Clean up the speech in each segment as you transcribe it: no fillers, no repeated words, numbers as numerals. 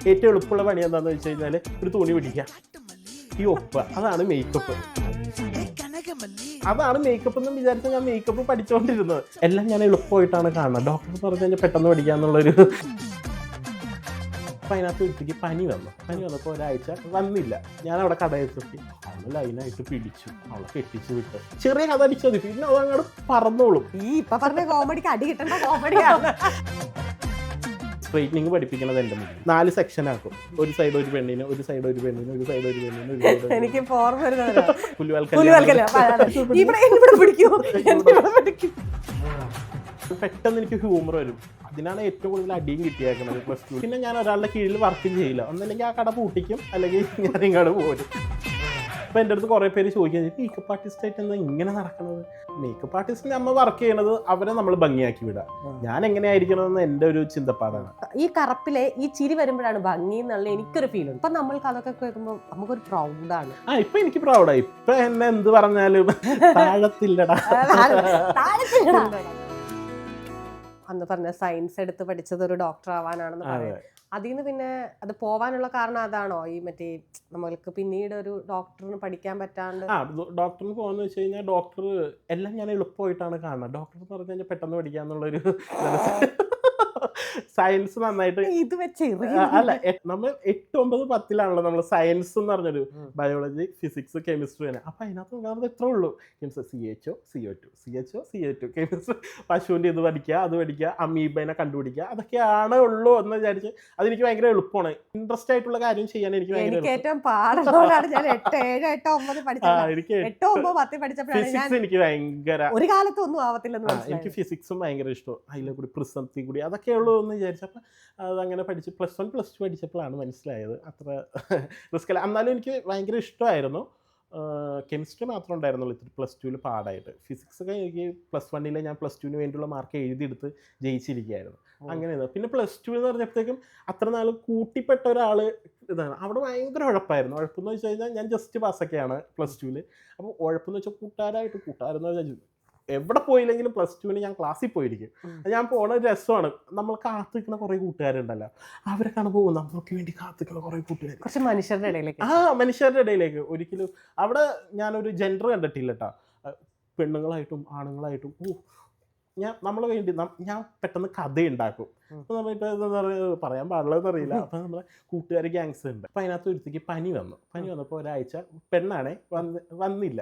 ഏറ്റവും എളുപ്പമുള്ള പണി എന്താണെന്ന് വെച്ച് കഴിഞ്ഞാൽ ഒരു തുണി പിടിക്കുക, ഈ ഒപ്പ്, അതാണ് മേക്കപ്പ്. അതാണ് മേക്കപ്പ് എന്ന് വിചാരിച്ചാൽ ഞാൻ മേക്കപ്പ് പഠിച്ചുകൊണ്ടിരുന്നത്. എല്ലാം ഞാൻ എളുപ്പമായിട്ടാണ് കാണുന്നത്. ഡോക്ടർ പറഞ്ഞു കഴിഞ്ഞാൽ പെട്ടെന്ന് പഠിക്കാന്നുള്ളൊരു. അപ്പം അതിനകത്ത് ഒരിക്കലും പനി വന്നപ്പോൾ ഒരാഴ്ച വന്നില്ല. ഞാൻ അവിടെ കടയിൽ എത്തി, അവള് ലൈനായിട്ട് പിടിച്ചു, അവളെ കെട്ടിച്ചു വിട്ടു. ചെറിയ കഥ അടിച്ചത്, പിന്നെ അതങ്ങോട്ട് പറന്നോളും. ഈ ഇപ്പൊ പറഞ്ഞ കോമഡിക്ക് അടി കിട്ടേണ്ട കോമഡിയാണ്. സ്ട്രൈറ്റനിങ് പഠിപ്പിക്കുന്നത് എൻ്റെ മുന്നിൽ 4 സെക്ഷൻ ആക്കും. ഒരു സൈഡ് ഒരു പെണ്ണിന്, ഒരു സൈഡ് ഒരു പെണ്ണിന്, ഒരു സൈഡ് ഒരു പെണ്ണിന്, ഒരു സൈഡ്. എനിക്ക് ഓർമ്മ വരുന്നവരാ പെട്ടെന്ന് എനിക്ക് ഹ്യൂമർ വരും. അതിനാണ് ഏറ്റവും കൂടുതൽ അടിയും കിട്ടിയേക്കുന്നത് +2. പിന്നെ ഞാൻ ഒരാളുടെ കീഴിൽ വർക്കും ചെയ്യില്ല. ഒന്നല്ലെങ്കിൽ ആ കട പൂട്ടിക്കും, അല്ലെങ്കിൽ ഞാൻ ഇങ്ങോട്ട് പോരും. അപ്പോൾ എൻ്റെ അടുത്ത് കുറേ പേര് ചോദിക്കാൻ, മേക്കപ്പ് ആർട്ടിസ്റ്റ് ആയിട്ട് എന്താ ഇങ്ങനെ നടക്കുന്നത്? മേക്കപ്പ് ആർട്ടിസ്റ്റിന് നമ്മൾ വർക്ക് ചെയ്യണത് അവരെ നമ്മൾ ഭംഗിയാക്കി വിടുക. ഞാൻ എങ്ങനെയായിരിക്കണമെന്ന് എൻ്റെ ഒരു ചിന്തപ്പാടാണ്. ഈ കറുപ്പിലെ ഈ ചിരി വരുമ്പോഴാണ് ഭംഗി എന്നുള്ള എനിക്കൊരു ഫീൽ ഉണ്ട്. ഇപ്പൊ നമ്മൾക്ക് അതൊക്കെ കേൾക്കുമ്പോൾ നമുക്കൊരു പ്രൗഡാണ്. ഇപ്പൊ എനിക്ക് പ്രൗഡായി. ഇപ്പൊ എന്നെ എന്ത് പറഞ്ഞാലും താഴത്തില്ലടാ. അന്ന് പറഞ്ഞ സയൻസ് എടുത്ത് പഠിച്ചത് ഒരു ഡോക്ടർ ആവാനാണെന്ന് പറയാം. അതിന്ന് പിന്നെ അത് പോവാനുള്ള കാരണം അതാണോ? ഈ മറ്റേ നമ്മൾക്ക് പിന്നീട് ഒരു ഡോക്ടറിന് പഠിക്കാൻ പറ്റാണ്ട്. ഡോക്ടറിന് പോകാന്ന് വെച്ച് കഴിഞ്ഞാൽ ഡോക്ടർ എല്ലാം ഞാൻ എളുപ്പമായിട്ടാണ് കാണുന്നത്. ഡോക്ടർ പറഞ്ഞു കഴിഞ്ഞാൽ പെട്ടെന്ന് പഠിക്കാന്നുള്ളൊരു. സയൻസ് നന്നായിട്ട് ഇത് വെച്ച് അല്ല, നമ്മൾ 8, 9, 10 നമ്മൾ സയൻസ് എന്ന് പറഞ്ഞൊരു ബയോളജി, ഫിസിക്സ്, കെമിസ്ട്രി തന്നെ. അപ്പൊ അതിനകത്ത് നോക്കാറുണ്ട് എത്ര ഉള്ളൂ. CHO, CO2 chemistry. പശുവിന്റെ ഇത് പഠിക്കുക, അത് പഠിക്കുക, അമീബനെ കണ്ടുപിടിക്കുക, അതൊക്കെയാണ് ഉള്ളൂ എന്ന് വിചാരിച്ച് അതെനിക്ക് ഭയങ്കര എളുപ്പമാണ്. ഇൻട്രസ്റ്റ് ആയിട്ടുള്ള കാര്യം ചെയ്യാൻ എനിക്ക് ഏറ്റവും പാടുള്ളതാണ്. ഞാൻ 8, 7, 8, 9 ഫിസിക്സ് എനിക്ക് ഭയങ്കര ഒരു കാലത്ത് ഒന്നും ആവത്തില്ലെന്ന്. എനിക്ക് ഫിസിക്സും ഭയങ്കര ഇഷ്ടം. അതിലെ കൂടി പ്രിസംതി കൂടി അതൊക്കെ ഉള്ളൂ എന്ന് വിചാരിച്ചപ്പോൾ അതങ്ങനെ പഠിച്ച് +1, +2 പഠിച്ചപ്പോഴാണ് മനസ്സിലായത് അത്ര റിസ്ക് അല്ല. എന്നാലും എനിക്ക് ഭയങ്കര ഇഷ്ടമായിരുന്നു. കെമിസ്ട്രി മാത്രമേ ഉണ്ടായിരുന്നുള്ളൂ ഇത്തിരി +2 പാടായിട്ട്. ഫിസിക്സ് ഒക്കെ എനിക്ക് +1 ഞാൻ +2 വേണ്ടിയുള്ള മാർക്ക് എഴുതിയെടുത്ത് ജയിച്ചിരിക്കുകയായിരുന്നു. അങ്ങനെ പിന്നെ +2 എന്ന് പറഞ്ഞപ്പോഴത്തേക്കും അത്ര നാൾ കൂട്ടിപ്പെട്ട ഒരാൾ ഇതാണ്. അവിടെ ഭയങ്കര ഉഴപ്പായിരുന്നു. ഉഴപ്പെന്ന് വെച്ച് കഴിഞ്ഞാൽ ഞാൻ ജസ്റ്റ് പാസ്സൊക്കെയാണ് +2. അപ്പോൾ ഉഴപ്പെന്ന് വെച്ചാൽ കൂട്ടുകാരെന്ന് വെച്ചാൽ എവിടെ പോയില്ലെങ്കിലും +2 ഞാൻ ക്ലാസ്സിൽ പോയിരിക്കും. ഞാൻ പോണ രസമാണ്. നമ്മൾ കാത്തിക്കുന്ന കുറേ കൂട്ടുകാരുണ്ടല്ലോ, അവരെ കാണുമ്പോൾ പോകും നമ്മൾക്ക് വേണ്ടി കാത്തിക്കുന്ന കുറേ കൂട്ടുകാർ. കുറച്ച് മനുഷ്യരുടെ ഇടയിലേക്ക് മനുഷ്യരുടെ ഇടയിലേക്ക് ഒരിക്കലും അവിടെ ഞാനൊരു ജെൻഡർ കണ്ടിട്ടില്ല കേട്ടോ. പെണ്ണുങ്ങളായിട്ടും ആണുങ്ങളായിട്ടും നമ്മളെ വേണ്ടി ഞാൻ പെട്ടെന്ന് കഥയുണ്ടാക്കും. അപ്പോൾ നമ്മളിപ്പോൾ പറയാൻ പാടില്ലെന്ന് അറിയില്ല. അപ്പോൾ നമ്മളെ കൂട്ടുകാർ ഗ്യാങ്സ് ഉണ്ട്. അപ്പോൾ അതിനകത്ത് ഒരുത്തേക്ക് പനി വന്നപ്പോൾ ഒരാഴ്ച പെണ്ണാണേ വന്നില്ല.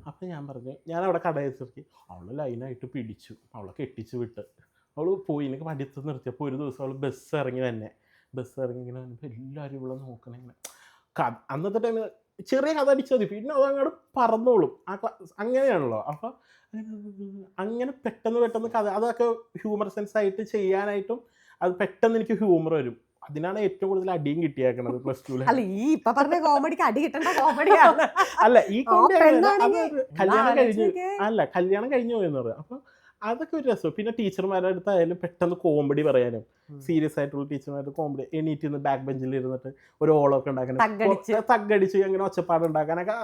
അപ്പം ഞാൻ പറഞ്ഞു, ഞാൻ അവിടെ കടയിൽ എത്തി, അവൾ ലൈനായിട്ട് പിടിച്ചു, അവളെ കെട്ടിച്ചു വിട്ട്. അവൾ പോയി, എനിക്ക് പഠിത്തം നിർത്തിയപ്പോൾ ഒരു ദിവസം അവൾ ബസ് ഇറങ്ങി ഇങ്ങനെ വന്നപ്പോൾ എല്ലാവരും ഇവിടെ നോക്കണം ഇങ്ങനെ. അന്നത്തെ ടൈമിൽ ചെറിയ കഥ അടിച്ചാൽ മതി, പിന്നെ അതങ്ങോട്ട് പറന്നോളും. അങ്ങനെയാണല്ലോ. അപ്പോൾ അങ്ങനെ പെട്ടെന്ന് കഥ അതൊക്കെ ഹ്യൂമർ സെൻസ് ആയിട്ട് ചെയ്യാനായിട്ടും അത് പെട്ടെന്ന് എനിക്ക് ഹ്യൂമർ വരും. അതിനാണ് ഏറ്റവും കൂടുതൽ അടിയും കിട്ടിയേക്കണത് +2. അല്ല, ഈ ഇപ്പൊ പറഞ്ഞ കോമഡിക്ക് അടി കിട്ടേണ്ട കോമഡിയാണ്. അല്ല, ഈ കല്യാണം കഴിഞ്ഞു പോയെന്ന് പറയാം. അപ്പൊ അതൊക്കെ ഒരു രസം. പിന്നെ ടീച്ചർമാരുടെ അടുത്തായാലും പെട്ടെന്ന് കോമഡി പറയാനും, സീരിയസ് ആയിട്ടുള്ള ടീച്ചർമാരുടെ കോമഡി, എണീറ്റ് നിന്ന് ബാക്ക് ബെഞ്ചിൽ ഇരുന്നിട്ട് ഒരു ഓളമൊക്കെ ഉണ്ടാക്കാനും, തగ్గടിച്ച് അങ്ങനെ ഒച്ചപ്പാട് ഉണ്ടാക്കാനൊക്കെ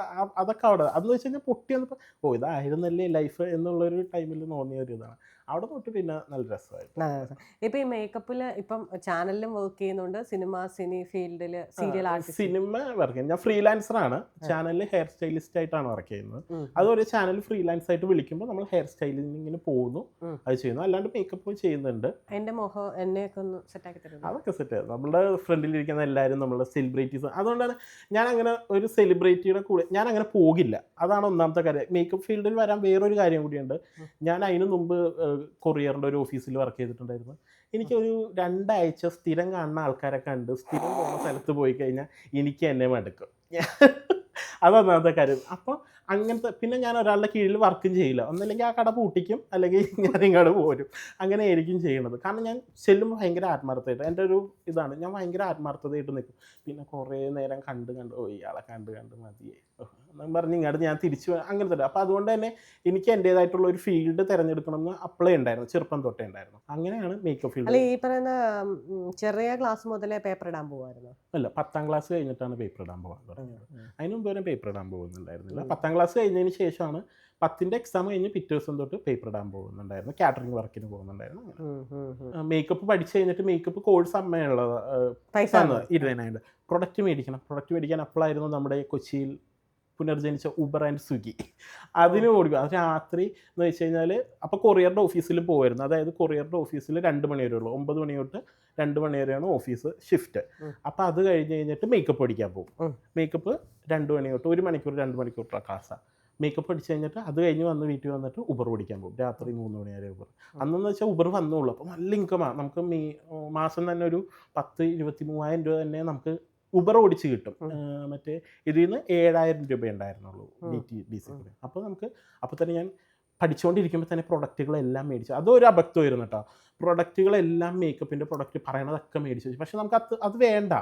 അതൊക്കെ അവിടെ അതെന്ന് വെച്ച് കഴിഞ്ഞാൽ പൊട്ടി വന്നപ്പോൾ ഇതായിരുന്നല്ലേ ലൈഫ് എന്നുള്ളൊരു ടൈമിൽ തോന്നിയ ഒരു ഇതാണ്. അവിടെ തൊട്ട് പിന്നെ നല്ല രസമായിരുന്നു. ഇപ്പൊ ഈ മേക്കപ്പില് ഇപ്പം ചാനലിലും വർക്ക് ചെയ്യുന്നുണ്ട്, സിനി ഫീൽഡില് സീരിയൽ ആർട്ടിസ്റ്റ്. സിനിമ വർക്ക് ചെയ്യുന്നത് ഞാൻ ഫ്രീലാൻസറാണ്. ചാനലിൽ ഹെയർ സ്റ്റൈലിസ്റ്റ് ആയിട്ടാണ് വർക്ക് ചെയ്യുന്നത്. അതൊരു ചാനൽ ഫ്രീലാൻസ് ആയിട്ട് വിളിക്കുമ്പോൾ നമ്മൾ ഹെയർ സ്റ്റൈലിങ്ങിന് പോകുന്നു, അത് ചെയ്യുന്നു. അല്ലാണ്ട് മേക്കപ്പ് ചെയ്യുന്നുണ്ട്. എന്റെ മുഖം എന്നെയൊക്കെ ഒന്ന് സെറ്റാക്കി തരുന്നു. അതൊക്കെ സെറ്റ് ആയിരുന്നു. നമ്മുടെ ഫ്രണ്ടിലിരിക്കുന്ന എല്ലാവരും നമ്മുടെ സെലിബ്രിറ്റീസ്. അതുകൊണ്ടാണ് ഞാൻ അങ്ങനെ ഒരു സെലിബ്രിറ്റിയുടെ കൂടെ ഞാൻ അങ്ങനെ പോകില്ല. അതാണ് ഒന്നാമത്തെ കാര്യം. മേക്കപ്പ് ഫീൽഡിൽ വരാൻ വേറൊരു കാര്യം കൂടിയുണ്ട്. ഞാൻ അതിന് മുമ്പ് കൊറിയറിൻ്റെ ഒരു ഓഫീസിൽ വർക്ക് ചെയ്തിട്ടുണ്ടായിരുന്നു. എനിക്കൊരു 2 ആഴ്ച സ്ഥിരം കാണുന്ന ആൾക്കാരെ കണ്ട് സ്ഥിരം പോകുന്ന സ്ഥലത്ത് പോയി കഴിഞ്ഞാൽ എനിക്ക് എന്നെ മടുക്കും. അതൊന്നാമത്തെ കാര്യം. അപ്പോൾ അങ്ങനത്തെ പിന്നെ ഞാൻ ഒരാളുടെ കീഴിൽ വർക്കും ചെയ്യില്ല. ഒന്നല്ലെങ്കിൽ ആ കട പൂട്ടിക്കും, അല്ലെങ്കിൽ ഞാൻ ഇങ്ങോട്ട് പോരും. അങ്ങനെ ആയിരിക്കും ചെയ്യണത്. കാരണം ഞാൻ ചെല്ലുമ്പോൾ ഭയങ്കര ആത്മാർത്ഥമായിട്ട് എൻ്റെ ഒരു ഇതാണ്, ഞാൻ ഭയങ്കര ആത്മാർത്ഥതയായിട്ട് നിൽക്കും. പിന്നെ കുറേ നേരം കണ്ട് ഇയാളെ കണ്ട് മതിയേ പറഞ്ഞ് ഇങ്ങോട്ട് ഞാൻ തിരിച്ചു അങ്ങനത്തെ. അപ്പോൾ അതുകൊണ്ട് തന്നെ എനിക്ക് എൻ്റേതായിട്ടുള്ള ഒരു ഫീൽഡ് തിരഞ്ഞെടുക്കണമെന്ന് അപ്ലൈ ഉണ്ടായിരുന്നു, ചെറുപ്പം തൊട്ടേ ഉണ്ടായിരുന്നു. അങ്ങനെയാണ് മേക്കപ്പ് അല്ല ഫീൽഡ്. ഈ പറയുന്ന ചെറിയ ക്ലാസ് മുതലേ പേപ്പർ ഇടാൻ പോകുമായിരുന്നു? അല്ല, 10ാം ക്ലാസ് കഴിഞ്ഞിട്ടാണ് പേപ്പർ ഇടാൻ പോകാൻ തുടങ്ങിയത്. അതിന് മുമ്പ് വരെ പേപ്പർ ഇടാൻ പോകുന്നുണ്ടായിരുന്നില്ല. 10ാം ക്ലാസ് കഴിഞ്ഞതിന് ശേഷമാണ് 10ൻ്റെ എക്സാം കഴിഞ്ഞ് പിറ്റേ ദിവസം തൊട്ട് പേപ്പർ ഇടാൻ പോകുന്നുണ്ടായിരുന്നു, കാറ്ററിംഗ് വർക്കിന് പോകുന്നുണ്ടായിരുന്നു. മേക്കപ്പ് പഠിച്ചു കഴിഞ്ഞിട്ട് മേക്കപ്പ് കോഴ്സ് അമ്മയുള്ളത് 20,000 പ്രൊഡക്റ്റ് മേടിക്കാൻ അപ്പോഴായിരുന്നു നമ്മുടെ കൊച്ചിയിൽ പുനർജനിച്ച ഊബർ ആൻഡ് സ്വിഗ്ഗി. അതിന് ഓടിക്കും. അത് രാത്രി എന്ന് വെച്ച് കഴിഞ്ഞാൽ അപ്പോൾ കൊറിയറുടെ ഓഫീസിൽ പോകുമായിരുന്നു. അതായത് കൊറിയറുടെ ഓഫീസിൽ 2 മണി വരെ ഉള്ളൂ, 9 മണി തൊട്ട് 2 മണി വരെയാണ് ഓഫീസ് ഷിഫ്റ്റ്. അപ്പോൾ അത് കഴിഞ്ഞ് കഴിഞ്ഞിട്ട് മേക്കപ്പ് പഠിക്കാൻ പോകും. മേക്കപ്പ് 2 മണി തൊട്ട് 1 മണിക്കൂർ 2 മണിക്കൂർ ക്ലാസ്സാണ്. മേക്കപ്പ് പഠിച്ചു കഴിഞ്ഞിട്ട് അത് കഴിഞ്ഞ് വീട്ടിൽ വന്നിട്ട് ഉബർ ഓടിക്കാൻ പോകും, രാത്രി 3 മണി വരെ ഉബർ. അന്നെന്ന് വെച്ചാൽ ഉബർ വന്നോളൂ. അപ്പോൾ നല്ല ഇൻകമാണ് നമുക്ക്. മാസം തന്നെ ഒരു 10-23,000 രൂപ തന്നെ നമുക്ക് ഉബർ ഓടിച്ച് കിട്ടും. മറ്റേ ഇതിൽ നിന്ന് 7,000 രൂപ ഉണ്ടായിരുന്നുള്ളൂ DTDC. അപ്പോൾ നമുക്ക് അപ്പോൾ തന്നെ ഞാൻ പഠിച്ചുകൊണ്ടിരിക്കുമ്പോൾ തന്നെ പ്രൊഡക്റ്റുകളെല്ലാം മേടിച്ചു. അതൊരു അബദ്ധമായിരുന്നു കേട്ടോ. പ്രൊഡക്റ്റുകളെല്ലാം മേക്കപ്പിൻ്റെ പ്രൊഡക്റ്റ് പറയണതൊക്കെ മേടിച്ചു വെച്ചു. പക്ഷെ നമുക്ക് അത് വേണ്ട.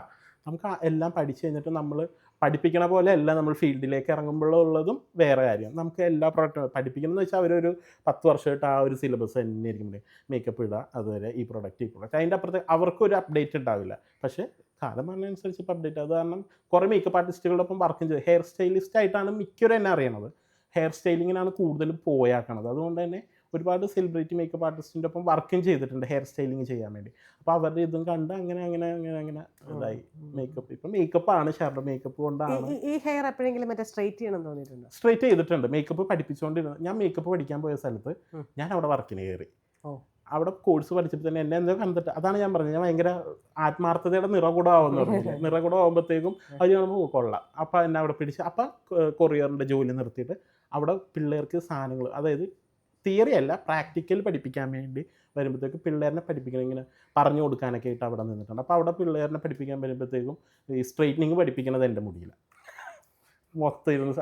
നമുക്ക് എല്ലാം പഠിച്ചു കഴിഞ്ഞിട്ട് നമ്മൾ പഠിപ്പിക്കണ പോലെ അല്ല നമ്മൾ ഫീൽഡിലേക്ക് ഇറങ്ങുമ്പോഴുള്ളതും വേറെ കാര്യം. നമുക്ക് എല്ലാ പ്രൊഡക്റ്റും പഠിപ്പിക്കണം എന്ന് വെച്ചാൽ അവരൊരു 10 വർഷമായിട്ട് ആ ഒരു സിലബസ് തന്നെ ആയിരിക്കും. മേക്കപ്പ് ഇടുക, അതുവരെ ഈ പ്രൊഡക്റ്റ് അതിൻ്റെ അപ്പുറത്ത് അവർക്കൊരു അപ്ഡേറ്റ് ഉണ്ടാവില്ല. പക്ഷേ കാലം പറഞ്ഞതനുസരിച്ച് ഇപ്പോൾ അപ്ഡേറ്റ്. അത് കാരണം കുറേ മേക്കപ്പ് ആർട്ടിസ്റ്റുകളോടൊപ്പം വർക്കും ചെയ്ത് ഹെയർ സ്റ്റൈലിസ്റ്റ് ആയിട്ടാണ് മിക്കവരും എന്നെ അറിയണത്. ഹെയർ സ്റ്റൈലിങ്ങിനാണ് കൂടുതലും പോയാക്കണത്. അതുകൊണ്ട് തന്നെ ഒരുപാട് സെലിബ്രിറ്റി മേക്കപ്പ് ആർട്ടിസ്റ്റിൻ്റെ ഒപ്പം വർക്കും ചെയ്തിട്ടുണ്ട് ഹെയർ സ്റ്റൈലിങ് ചെയ്യാൻ വേണ്ടി. അപ്പോൾ അവരുടെ ഇതും കണ്ട് അങ്ങനെ ഇതായി മേക്കപ്പ്. ഇപ്പം മേക്കപ്പാണ്, ഷാർഡ് മേക്കപ്പ് കൊണ്ടാണ്. ഈ ഹെയർ എപ്പോഴെങ്കിലും മറ്റേ സ്ട്രൈറ്റ് ചെയ്യണം തോന്നിയിട്ടുണ്ട്? സ്ട്രൈറ്റ് ചെയ്തിട്ടുണ്ട്. മേക്കപ്പ് പഠിപ്പിച്ചുകൊണ്ടിരുന്നത് ഞാൻ മേക്കപ്പ് പഠിക്കാൻ പോയ സ്ഥലത്ത് ഞാൻ അവിടെ വർക്കിന് കയറി. അവിടെ കോഴ്സ് പഠിച്ചിട്ട് തന്നെ എന്നെ എന്തോ കണ്ടിട്ട്, അതാണ് ഞാൻ പറഞ്ഞത്, ഞാൻ ഭയങ്കര ആത്മാർത്ഥതയുടെ നിറകുടമാവെന്ന് പറഞ്ഞില്ല. നിറകുടമാകുമ്പോഴത്തേക്കും അത് കാണുമ്പോൾ കൊള്ളാം. അപ്പോൾ എന്നെ അവിടെ പിടിച്ച് അപ്പം കൊറിയറിൻ്റെ ജോലി നിർത്തിയിട്ട് അവിടെ പിള്ളേർക്ക് സാധനങ്ങൾ, അതായത് തിയറി അല്ല പ്രാക്ടിക്കൽ പഠിപ്പിക്കാൻ വേണ്ടി വരുമ്പോഴത്തേക്കും പിള്ളേരെ പഠിപ്പിക്കണം, ഇങ്ങനെ പറഞ്ഞു കൊടുക്കാനൊക്കെ ആയിട്ട് അവിടെ നിന്നിട്ടുണ്ട്. അപ്പോൾ അവിടെ പിള്ളേരെ പഠിപ്പിക്കാൻ വരുമ്പോഴത്തേക്കും ഈ സ്ട്രൈറ്റനിങ് പഠിപ്പിക്കുന്നത് എൻ്റെ മുടിയില്ല മൊത്തം ഇരുന്ന്.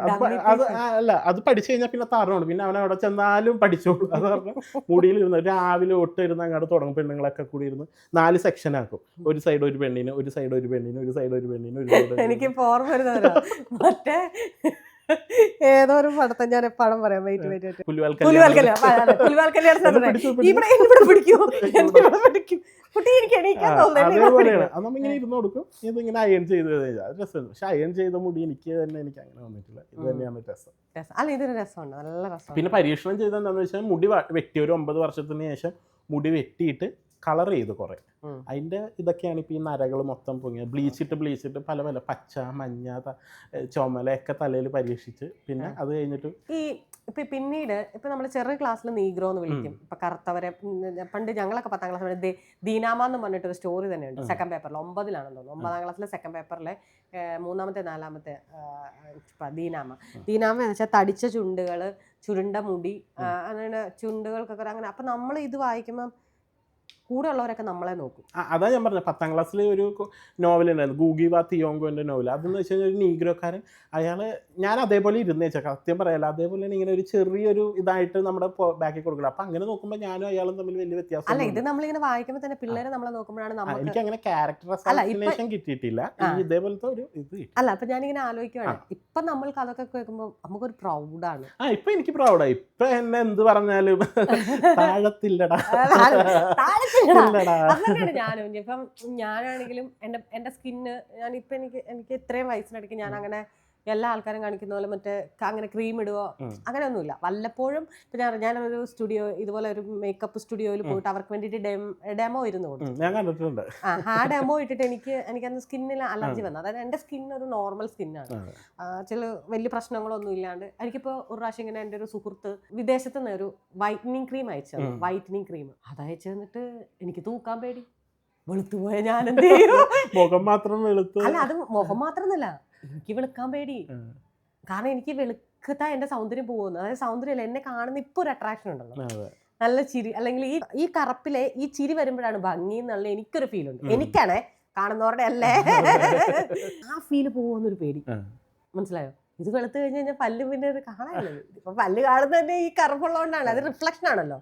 അത് അല്ല, അത് പഠിച്ചു കഴിഞ്ഞാൽ പിന്നെ തറണുണ്ട്. പിന്നെ അവൻ അവിടെ ചെന്നാലും പഠിച്ചോളൂ. അത് പറഞ്ഞാൽ മുടിയിൽ ഇരുന്ന് രാവിലെ തൊട്ട് ഇരുന്ന് അങ്ങോട്ട് തുടങ്ങും. പെണ്ണുങ്ങളൊക്കെ കൂടി ഇരുന്ന് 4 സെക്ഷനാക്കും. ഒരു സൈഡ് ഒരു പെണ്ണിന്, ഒരു സൈഡ് ഒരു പെണ്ണിന്, ഒരു സൈഡ് ഒരു പെണ്ണിന്, ഒരു സൈഡ്. എനിക്ക് ഓർമ്മ വരുന്നവരാ മറ്റേ ഏതോ ഒരു പടത്തെ ഞാൻ പടം പറയാം. പുലിവാൽ അതേപോലെയാണ്. അത് നമ്മിങ്ങനെ ഇരുന്ന് കൊടുക്കും, ഇതിങ്ങനെ അയൺ ചെയ്ത് രസം. പക്ഷെ അയൺ ചെയ്ത മുടി എനിക്ക് അങ്ങനെ വന്നിട്ടില്ല. ഇത് തന്നെയാണ് രസം. അല്ല, ഇതൊരു രസമുണ്ട്, നല്ല രസം. പിന്നെ പരീക്ഷണം ചെയ്ത എന്താണെന്ന് വെച്ചാൽ മുടി വെട്ടി ഒരു 9 വർഷത്തിന് ശേഷം മുടി വെട്ടിയിട്ട് കളർ ചെയ്ത് കുറേ. അതിൻ്റെ ഇതൊക്കെയാണ് ഇപ്പോൾ ഈ നരകൾ മൊത്തം പൊങ്ങിയത്. ബ്ലീച്ചിട്ട് പല പച്ച, മഞ്ഞ, ചുമലയൊക്കെ തലയിൽ പരീക്ഷിച്ച് പിന്നെ അത് കഴിഞ്ഞിട്ട് പിന്നീട് ഇപ്പൊ നമ്മൾ ചെറിയ ക്ലാസ്സിൽ നീഗ്രോ എന്ന് വിളിക്കും. ഇപ്പൊ കറുത്തവരെ പണ്ട് ഞങ്ങളൊക്കെ 10ാം ക്ലാസ് ദീനാമ എന്ന് പറഞ്ഞിട്ടൊരു സ്റ്റോറി തന്നെയുണ്ട്. സെക്കൻഡ് പേപ്പറിൽ 9ലാണെന്ന് തോന്നുന്നു. 9ാം ക്ലാസ്സിലെ സെക്കൻഡ് പേപ്പറിലെ 3ാമത്തെ 4ാമത്തെ ദീനാമ എന്ന് വെച്ചാൽ തടിച്ച ചുണ്ടുകൾ, ചുരുണ്ട മുടി, അങ്ങനെ ചുണ്ടുകൾക്കൊക്കെ അങ്ങനെ. അപ്പൊ നമ്മൾ ഇത് വായിക്കുമ്പോൾ കൂടെ ഉള്ളവരൊക്കെ നമ്മളെ നോക്കും. അതാ ഞാൻ പറഞ്ഞത്. 10ാം ക്ലാസ്സിൽ ഒരു നോവൽ ഉണ്ടായിരുന്നു, ഗൂഗിവ തിയോങ്കോൻ്റെ നോവൽ. അതെന്ന് വെച്ച് കഴിഞ്ഞാൽ ഒരു നീഗ്രോക്കാരൻ, അയാൾ ഞാൻ അതേപോലെ ഇരുന്ന് വെച്ചാൽ സത്യം പറയാല്ല, അതേപോലെ തന്നെ ഇങ്ങനെ ഒരു ചെറിയൊരു ഇതായിട്ട് നമ്മുടെ ബാക്കി കൊടുക്കണം. അപ്പം അങ്ങനെ നോക്കുമ്പോൾ ഞാനും അയാളും തമ്മിൽ വലിയ വ്യത്യാസം. അല്ല, ഇത് നമ്മളിങ്ങനെ വായിക്കുമ്പോൾ തന്നെ പിള്ളേരെ നമ്മളെ നോക്കുമ്പോഴാണ് എനിക്ക് അങ്ങനെ ക്യാരക്ടർ അസാസിനേഷൻ കിട്ടിയിട്ടില്ല, ഇതേപോലത്തെ ഒരു ഇത്. അല്ല, അപ്പൊ ഞാനിങ്ങനെ ആലോചിക്കുവാണ്, ഇപ്പൊ നമ്മൾക്ക് അതൊക്കെ കേൾക്കുമ്പോൾ നമുക്കൊരു പ്രൗഡാണ്. ഇപ്പൊ എനിക്ക് പ്രൗഡായി. ഇപ്പൊ എന്നെ എന്ത് പറഞ്ഞാലും താഴത്തില്ലടാ. അതുതന്നെയാണ് ഞാനും. ഇപ്പം ഞാനാണെങ്കിലും എന്റെ സ്കിന്ന്, ഞാനിപ്പോ എനിക്ക് ഇത്രയും വയസ്സിനിടയ്ക്ക് ഞാൻ അങ്ങനെ എല്ലാ ആൾക്കാരും കാണിക്കുന്ന പോലെ മറ്റേ അങ്ങനെ ക്രീം ഇടുവോ അങ്ങനെയൊന്നുമില്ല. വല്ലപ്പോഴും ഇപ്പൊ ഞാനൊരു സ്റ്റുഡിയോ, ഇതുപോലെ ഒരു മേക്കപ്പ് സ്റ്റുഡിയോയിൽ പോയിട്ട് അവർക്ക് വേണ്ടിയിട്ട് ഡെമോ ഇരുന്ന് കൊടുത്തു. ആ ഡെമോ ഇട്ടിട്ട് എനിക്കന്ന് സ്കിന്നിൽ അലർജി വന്നു. അതായത് എന്റെ സ്കിൻ ഒരു നോർമൽ സ്കിന്നാണ്, ചില വലിയ പ്രശ്നങ്ങളൊന്നും ഇല്ലാണ്ട്. എനിക്കിപ്പോൾ ഒരു പ്രാവശ്യം ഇങ്ങനെ എൻ്റെ ഒരു സുഹൃത്ത് വിദേശത്ത് നിന്ന് ഒരു വൈറ്റനിങ് ക്രീം അയച്ചത്. വൈറ്റനിങ് ക്രീം അത് അയച്ചു തന്നിട്ട് എനിക്ക് തൂക്കാൻ പേടി. വെളുത്തുപോയ ഞാൻ എന്ത് ചെയ്യും? മുഖം മാത്രം വെളുത്തു. അല്ല, അത് മുഖം മാത്രമൊന്നുമല്ല, എനിക്ക് വെളുക്കാൻ പേടി. കാരണം എനിക്ക് വെളുക്കത്താ എന്റെ സൗന്ദര്യം പോകുന്നു. അതായത് സൗന്ദര്യമല്ല, എന്നെ കാണുന്ന ഇപ്പൊ ഒരു അട്രാക്ഷൻ ഉണ്ടല്ലോ, നല്ല ചിരി, അല്ലെങ്കിൽ ഈ കറുപ്പിലെ ഈ ചിരി വരുമ്പോഴാണ് ഭംഗി എന്നുള്ള എനിക്കൊരു ഫീൽ ഉണ്ട്. എനിക്കാണേ, കാണുന്നവരുടെ അല്ലേ, ആ ഫീല് പോകുന്നൊരു പേടി. മനസ്സിലായോ? ഇത് വെളുത്ത് കഴിഞ്ഞ് കഴിഞ്ഞാൽ പല്ല് പിന്നെ കാണാനല്ലോ. ഇപ്പൊ പല്ല് കാണുന്നത് തന്നെ ഈ കറുപ്പുള്ളതുകൊണ്ടാണ്. അത് റിഫ്ലക്ഷൻ ആണല്ലോ,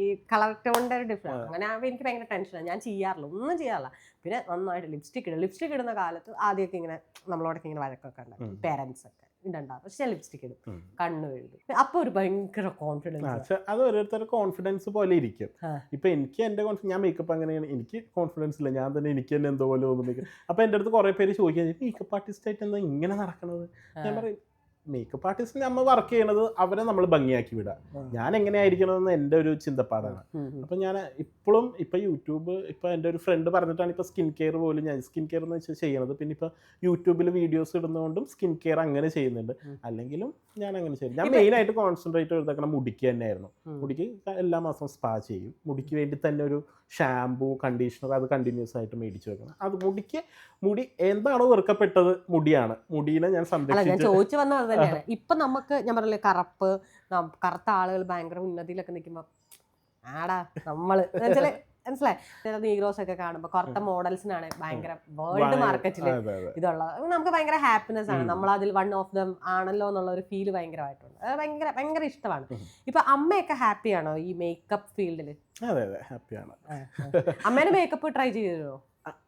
ഈ കളർ ടോണിൻ്റെ ഒരു ഡിഫറൻസ്. അങ്ങനെ ആകുമ്പോൾ എനിക്ക് ഭയങ്കര ടെൻഷനാണ്. ഞാൻ ചെയ്യാറില്ല, ഒന്നും ചെയ്യാറില്ല. പിന്നെ നന്നായിട്ട് ലിപ്സ്റ്റിക് ഇടുന്ന കാലത്ത് ആദ്യമൊക്കെ ഇങ്ങനെ നമ്മളോടൊക്കെ ഇങ്ങനെ വഴക്കൊക്കെ ഉണ്ടാകും പേരൻസ് ഒക്കെ. ഇടണ്ട, പക്ഷെ ഞാൻ ലിപ്സ്റ്റിക് ഇടും, കണ്ണു എഴുതും. അപ്പൊ ഒരു ഭയങ്കര കോൺഫിഡൻസ്. അത് ഓരോരുത്തരുടെ കോൺഫിഡൻസ് പോലെ ഇരിക്കും. ഇപ്പൊ എനിക്ക് എന്റെ ഞാൻ മേക്കപ്പ് അങ്ങനെയാണ്, എനിക്ക് കോൺഫിഡൻസ് ഇല്ല, ഞാൻ തന്നെ എനിക്ക് തന്നെ എന്തോ പോലെ തോന്നുന്നു. അപ്പൊ എൻ്റെ അടുത്ത് കുറെ പേര് ചോദിക്കാൻ, മേക്കപ്പ് ആർട്ടിസ്റ്റ് ആയിട്ട് എന്താ ഇങ്ങനെ നടക്കണത്? ഞാൻ പറയും, മേക്കപ്പ് ആർട്ടിസ്റ്റ് നമ്മൾ വർക്ക് ചെയ്യണത് അവരെ നമ്മൾ ഭംഗിയാക്കി വിടുക, ഞാൻ എങ്ങനെയായിരിക്കണമെന്ന് എൻ്റെ ഒരു ചിന്തപ്പാടാണ്. അപ്പം ഞാൻ ഇപ്പോഴും ഇപ്പം യൂട്യൂബ്, ഇപ്പം എൻ്റെ ഒരു ഫ്രണ്ട് പറഞ്ഞിട്ടാണ് ഇപ്പോൾ സ്കിൻ കെയർ പോലും ഞാൻ സ്കിൻ കെയർ എന്ന് വെച്ചാൽ ചെയ്യണത്. പിന്നെ ഇപ്പോൾ യൂട്യൂബിൽ വീഡിയോസ് ഇടുന്നതുകൊണ്ടും സ്കിൻ കെയർ അങ്ങനെ ചെയ്യുന്നുണ്ട്. അല്ലെങ്കിലും ഞാൻ അങ്ങനെ ചെയ്യും. ഞാൻ മെയിനായിട്ട് കോൺസെൻട്രേറ്റ് ചെയ്തേക്കണ മുടിക്ക് തന്നെയായിരുന്നു. മുടിക്ക് എല്ലാ മാസവും സ്പാ ചെയ്യും. മുടിക്ക് വേണ്ടി തന്നെ ഒരു ഷാമ്പൂ, കണ്ടീഷണർ അത് കണ്ടിന്യൂസ് ആയിട്ട് മേടിച്ച് വെക്കണം. അത് മുടി എന്താണോ വെറുക്കപ്പെട്ടത് മുടിയാണ്. മുടീനെ ഞാൻ ചോദിച്ചു വന്നത് തന്നെയാണ്. ഇപ്പൊ നമുക്ക് ഞാൻ പറഞ്ഞില്ലേ, കറുത്ത ആളുകൾ ഭയങ്കര ഉന്നതിയിലൊക്കെ നിൽക്കുമ്പോ ആടാ നമ്മള് മനസ്സിലായി, നീഗ്രോസ് ഒക്കെ കാണുമ്പോ കറുത്ത മോഡൽസിനാണ് ഭയങ്കര വേൾഡ് മാർക്കറ്റില് ഇതുള്ളത്. നമുക്ക് ഭയങ്കര ഹാപ്പിനെസ് ആണ്, നമ്മൾ അതിൽ വൺ ഓഫ് ദം ആണല്ലോ എന്നുള്ള ഒരു ഫീല് ഭയങ്കരമായിട്ടുണ്ട്. അത് ഭയങ്കര ഭയങ്കര ഇഷ്ടമാണ്. ഇപ്പൊ അമ്മയൊക്കെ ഹാപ്പിയാണോ ഈ മേക്കപ്പ് ഫീൽഡില്? അതെ അതെ, ഹാപ്പിയാണ്. അമ്മേനെ മേക്കപ്പ് ട്രൈ ചെയ്തോ?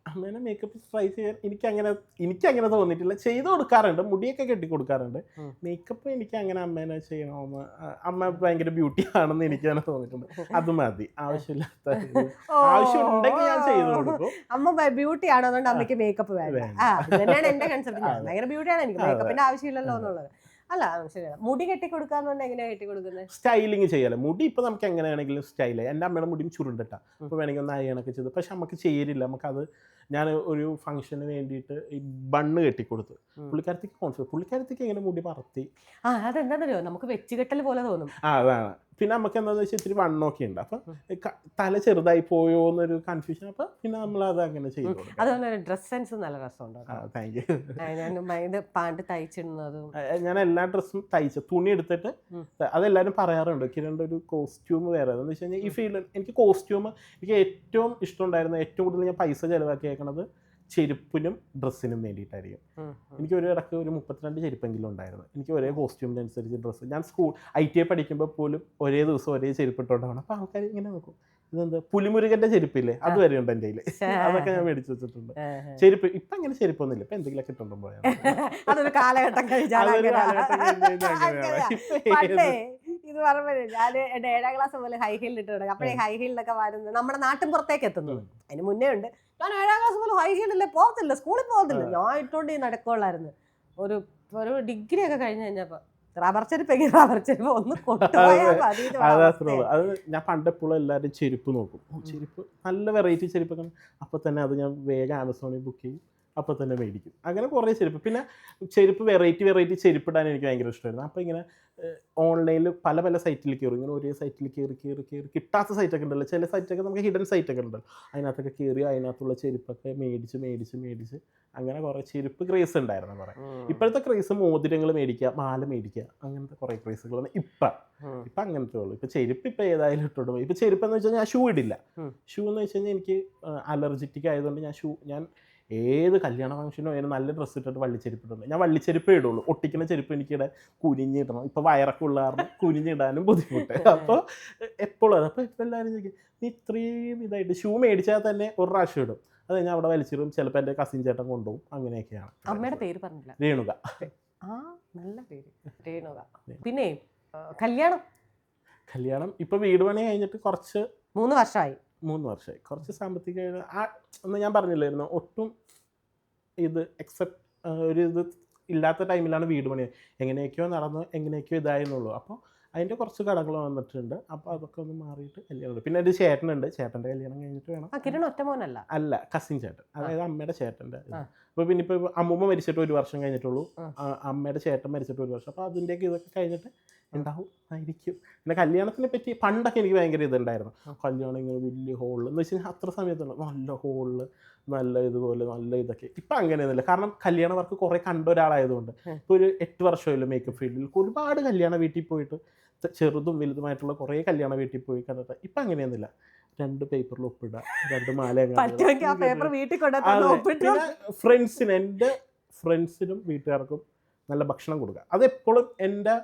അമ്മേനെ മേക്കപ്പ് ട്രൈ ചെയ്യാൻ എനിക്കങ്ങനെ തോന്നിയിട്ടില്ല. ചെയ്ത് കൊടുക്കാറുണ്ട്, മുടിയൊക്കെ കെട്ടി കൊടുക്കാറുണ്ട്. മേക്കപ്പ് എനിക്ക് അങ്ങനെ അമ്മേനെ ചെയ്യണമെന്ന്, അമ്മ ഭയങ്കര ബ്യൂട്ടി ആണെന്ന് എനിക്ക് തന്നെ തോന്നിയിട്ടുണ്ട്. അത് മതി, ആവശ്യമില്ലാത്ത ആവശ്യമുണ്ടെങ്കിൽ ഞാൻ ചെയ്ത് കൊടുക്കും. അമ്മ ബ്യൂട്ടി ആണോ അതുകൊണ്ട് അമ്മയ്ക്ക് മേക്കപ്പ് വേണ്ട, തന്നെയാണ് എന്റെ കൺസെപ്റ്റ്. ഭയങ്കര ബ്യൂട്ടിയാണ്, എനിക്ക് മേക്കപ്പിന്റെ ആവശ്യമില്ലല്ലോ എന്നുള്ളത്. അല്ല ശരിയാണ്. മുടി കെട്ടിക്കൊടുക്കാന്ന് എങ്ങനെയാ കെട്ടിക്കൊടുക്കുന്നത്? സ്റ്റൈലിങ് ചെയ്യാലോ. മുടി ഇപ്പൊ നമുക്ക് എങ്ങനെയാണെങ്കിലും സ്റ്റൈൽ ചെയ്യാം. എൻ്റെ അമ്മയുടെ മുടിയും ചുരുണ്ടിട്ടാ, അപ്പോൾ വേണമെങ്കിൽ ഒന്ന് അയണൊക്കെ ചെയ്തു. പക്ഷെ നമുക്ക് ചേരില്ല. നമുക്കത് ഞാൻ ഒരു ഫംഗ്ഷന് വേണ്ടിയിട്ട് ഈ ബണ്ണ് കെട്ടിക്കൊടുത്തു. പുള്ളിക്കാരത്തേക്ക് കോൺഫിഡൻസ്, പുള്ളിക്കാരത്തേക്ക് എങ്ങനെ മുടി പറത്തി. അതെന്താണെന്നറിയോ, നമുക്ക് വെച്ചുകെട്ടൽ പോലെ തോന്നും. അതാണ്. പിന്നെ നമുക്ക് എന്താണെന്ന് വെച്ചാൽ ഇത്തിരി വണ്ണമൊക്കെ ഉണ്ട്, അപ്പം തല ചെറുതായി പോയോ എന്നൊരു കൺഫ്യൂഷൻ. അപ്പം പിന്നെ നമ്മൾ അത് അങ്ങനെ ചെയ്തു. അതുപോലെ ഡ്രസ് സെൻസ് നല്ല രസമുണ്ട്. Thank you. ഞാൻ പാൻറ് തയ്ച്ചിടുന്നതും, ഞാൻ എല്ലാ ഡ്രസ്സും തയ്ച്ച തുണി എടുത്തിട്ട്, അതെല്ലാവരും പറയാറുണ്ട് കിരണിൻ്റെ ഒരു കോസ്റ്റ്യൂം വേറെ. എന്ന് വെച്ച് കഴിഞ്ഞാൽ ഈ ഫീൽഡ് എനിക്ക് കോസ്റ്റ്യൂം എനിക്ക് ഏറ്റവും ഇഷ്ടമുണ്ടായിരുന്നത്, ഏറ്റവും കൂടുതൽ ഞാൻ പൈസ ചിലവാക്കിയേക്കണത് ചെരുപ്പിനും ഡ്രസ്സിനും വേണ്ടിയിട്ടായിരിക്കും. എനിക്ക് ഒരു ഇടയ്ക്ക് ഒരു 32 ചെരുപ്പെങ്കിലും ഉണ്ടായിരുന്നു. എനിക്ക് ഒരേ കോസ്റ്റ്യൂമിനനുസരിച്ച് ഡ്രസ്സ്. ഞാൻ ITI പഠിക്കുമ്പോൾ പോലും ഒരേ ദിവസം ഒരേ ചെരുപ്പിട്ടുണ്ടാവണം. അപ്പോൾ ആൾക്കാർ ഇങ്ങനെ നോക്കും, ഇതെന്താ പുലിമുരുകന്റെ ചെരുപ്പില്ലേ, അതുവരെ ഉണ്ട് എൻ്റെ കയ്യിൽ. അതൊക്കെ ഞാൻ മേടിച്ചു വെച്ചിട്ടുണ്ട്. ചെരുപ്പ് ഇപ്പം അങ്ങനെ ചെരുപ്പൊന്നുമില്ല, ഇപ്പം എന്തെങ്കിലും കിട്ടുമ്പോൾ പോയാൽ അതൊരു കാലഘട്ടം ഇത് പറയുമ്പോൾ ഞാൻ എൻ്റെ 7ാം ക്ലാസ് പോലെ ഹൈ ഹീൽ ഇട്ട് കിടക്കും. അപ്പോഴേ ഹൈ ഹീലിലൊക്കെ വരുന്നത് നമ്മുടെ നാട്ടിൻ പുറത്തേക്ക് എത്തുന്നത്. അതിന് മുന്നേ ഉണ്ട്. ഞാൻ 7ാം ക്ലാസ് പോലെ ഹൈ ഹീലില്ലേ പോകത്തില്ല, സ്കൂളിൽ പോകത്തില്ല, ഞാൻ ഇട്ടുകൊണ്ട് നടക്കുള്ളായിരുന്നു. ഒരു ഡിഗ്രി ഒക്കെ കഴിഞ്ഞ് കഴിഞ്ഞപ്പോ റബ്ബർ ചെരുപ്പ് ഒന്ന് കൊണ്ടുപോയാൽ മതി. അത് ഞാൻ പണ്ടെപ്പോഴും എല്ലാവരും ചെരുപ്പ് നോക്കും. ചെരുപ്പ് നല്ല വെറൈറ്റി ചെരുപ്പൊക്കെ അപ്പോൾ തന്നെ അത് ഞാൻ വേഗം ആമസോണിൽ ബുക്ക് ചെയ്യും, അപ്പോൾ തന്നെ മേടിക്കും. അങ്ങനെ കുറേ ചെരുപ്പ്. പിന്നെ ചെരുപ്പ് വെറൈറ്റി ചെരുപ്പിടാൻ എനിക്ക് ഭയങ്കര ഇഷ്ടമായിരുന്നു. അപ്പോൾ ഇങ്ങനെ ഓൺലൈനിൽ പല സൈറ്റിൽ കയറും. ഇങ്ങനെ ഒരേ സൈറ്റിൽ കയറി കിട്ടാത്ത സൈറ്റൊക്കെ ഉണ്ടല്ലോ, ചില സൈറ്റൊക്കെ നമുക്ക് ഹിഡൻ സൈറ്റൊക്കെ ഉണ്ടല്ലോ, അതിനകത്തൊക്കെ കയറി അതിനകത്തുള്ള ചെരുപ്പൊക്കെ മേടിച്ച് അങ്ങനെ കുറേ ചെരുപ്പ് ക്രേസ് ഉണ്ടായിരുന്നു കുറേ. ഇപ്പോഴത്തെ ക്രേസ് മോതിരങ്ങൾ മേടിക്കുക, മാല മേടിക്കുക, അങ്ങനത്തെ കുറേ ക്രേസുകളാണ് ഇപ്പം അങ്ങനത്തെ ഉള്ളൂ. ഇപ്പം ചെരുപ്പ് ഇപ്പം ഏതായാലും ഇട്ടോട്ട് പോയി. ഇപ്പം ചെരുപ്പ് എന്ന് വെച്ച് കഴിഞ്ഞാൽ ഞാൻ ഷൂ ഇടില്ല. ഷൂ എന്ന് വെച്ച് കഴിഞ്ഞാൽ എനിക്ക് അലർജിറ്റിക് ആയതുകൊണ്ട് ഞാൻ ഏത് കല്യാണ ഫംഗ്ഷനോ അതിന് നല്ല ഡ്രസ്സ് ഇട്ടിട്ട് വള്ളിച്ചെരുപ്പിട്ടുണ്ട്. ഞാൻ വള്ളിച്ചെരുപ്പേ ഇടുള്ളൂ. ഒട്ടിക്കുന്ന ചെരുപ്പ് എനിക്കിടെ കുനിഞ്ഞിടണം. ഇപ്പോൾ വയറൊക്കെ ഉള്ള കാരണം കുനിഞ്ഞിടാനും ബുദ്ധിമുട്ട്. അപ്പോൾ എപ്പോഴും അപ്പോൾ ഇപ്പോൾ എല്ലാവരും ചോദിക്കും, നീ ഇത്രയും ഇതായിട്ട് ഷൂ മേടിച്ചാൽ തന്നെ ഒരു പ്രാവശ്യം ഇടും, അത് ഞാൻ അവിടെ വലിച്ചിടും. ചിലപ്പോൾ എൻ്റെ കസിൻ ചേട്ടൻ കൊണ്ടുപോകും. അങ്ങനെയൊക്കെയാണ്. അമ്മയുടെ പേര് പറഞ്ഞില്ല? രേണുക. നല്ല പേര്, രേണുക. പിന്നെ കല്യാണം ഇപ്പോൾ വീട് പണി കഴിഞ്ഞിട്ട് 3 വർഷമായി. കുറച്ച് സാമ്പത്തിക ഒന്ന് ഞാൻ പറഞ്ഞില്ലായിരുന്നു, ഒട്ടും ഇത് ഇത് ഇല്ലാത്ത ടൈമിലാണ് വീട് പണി. എങ്ങനെയൊക്കെയോ നടന്നു, എങ്ങനെയൊക്കെയോ ഇതായിരുന്നുള്ളൂ. അപ്പോൾ അതിൻ്റെ കുറച്ച് കടകൾ വന്നിട്ടുണ്ട്. അപ്പോൾ അതൊക്കെ ഒന്ന് മാറിയിട്ട് കല്യാണം. പിന്നെ ഒരു ചേട്ടനുണ്ട്, ചേട്ടൻ്റെ കല്യാണം കഴിഞ്ഞിട്ട് വേണം. കിരൺ ഒറ്റ മോനല്ല, അല്ല കസിൻ ചേട്ടൻ, അതായത് അമ്മയുടെ ചേട്ടൻ്റെ. അപ്പോൾ പിന്നെ ഇപ്പോൾ അമ്മൂമ്മ മരിച്ചിട്ട് 1 വർഷം കഴിഞ്ഞിട്ടുള്ളൂ, അമ്മയുടെ ചേട്ടൻ മരിച്ചിട്ട് 1 വർഷം. അപ്പോൾ അതിൻ്റെയൊക്കെ ഇതൊക്കെ കഴിഞ്ഞിട്ട് ആയിരിക്കും. പിന്നെ കല്യാണത്തിനെ പറ്റി പണ്ടൊക്കെ എനിക്ക് ഭയങ്കര ഇതുണ്ടായിരുന്നു. കല്യാണം ഇങ്ങനെ വലിയ ഹോളിൽ എന്ന് വെച്ച് കഴിഞ്ഞാൽ അത്ര സമയത്തുള്ള നല്ല ഹോളിൽ നല്ല ഇതുപോലെ നല്ല ഇതൊക്കെ. ഇപ്പം അങ്ങനെയൊന്നുമില്ല. കാരണം കല്യാണ വർക്ക് കുറേ കണ്ട ഒരാളായതുകൊണ്ട്. ഇപ്പോൾ ഒരു 8 വർഷമായല്ലോ മേക്കപ്പ് ഫീൽഡിൽ. ഒരുപാട് കല്യാണ വീട്ടിൽ പോയിട്ട് ചെറുതും വലുതുമായിട്ടുള്ള കുറേ കല്യാണ വീട്ടിൽ പോയി കണ്ടിട്ട് ഇപ്പം അങ്ങനെയൊന്നുമില്ല. 2 പേപ്പറിൽ ഒപ്പിടുക, 2 മാല. പിന്നെ എൻ്റെ ഫ്രണ്ട്സിനും വീട്ടുകാർക്കും നല്ല ഭക്ഷണം കൊടുക്കുക. അതെപ്പോഴും എൻ്റെ